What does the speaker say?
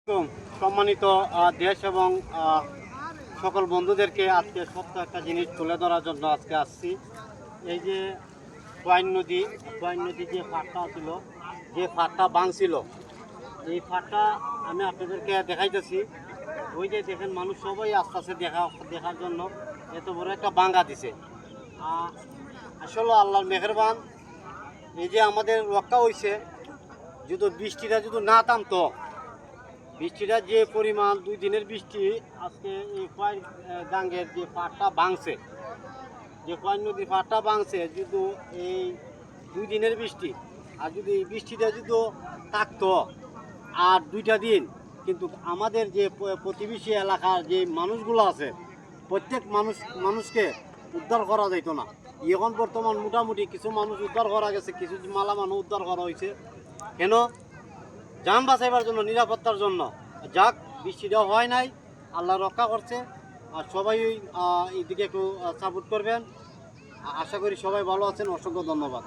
সম্মানিত দেশ এবং সকল বন্ধুদেরকে আজকে সত্য একটা জিনিস তুলে ধরার জন্য আজকে আসছি। এই যে কোয়াইন নদী যে ফাটটা ছিল, যে ফাটটা ভাঙছিল, এই ফাটটা আমি আপনাদেরকে দেখাইতেছি। ওই যে দেখেন, মানুষ সবাই আস্তে আস্তে দেখার জন্য এত বড় একটা ভাঙা দিছে। আসলে আল্লাহর মেহেরবান, এই যে আমাদের রক্ষা হয়েছে। যদি বৃষ্টিটা যদি না থামতো, বৃষ্টিটা যে পরিমাণ 2 দিনের বৃষ্টি, আজকে এই কয়েক গাঙ্গের যে পাটটা ভাঙছে, যে কয়েক নদীর পাটটা ভাঙছে, যদি এই 2 দিনের বৃষ্টি, আর যদি এই বৃষ্টিটা যদি থাকতো আর 2টা দিন, কিন্তু আমাদের যে প্রতিবেশী এলাকার যে মানুষগুলো আছে, প্রত্যেক মানুষকে উদ্ধার করা যেত না। এখন বর্তমান মোটামুটি কিছু মানুষ উদ্ধার করা গেছে, কিছু মালা মানুষ উদ্ধার করা হয়েছে। কেন? যান বাঁচাইবার জন্য, নিরাপত্তার জন্য। যাক, বৃষ্টিটা হয় নাই, আল্লাহ রক্ষা করছে। আর সবাই এইদিকে একটু সাপোর্ট করবেন। আশা করি সবাই ভালো আছেন। অসংখ্য ধন্যবাদ।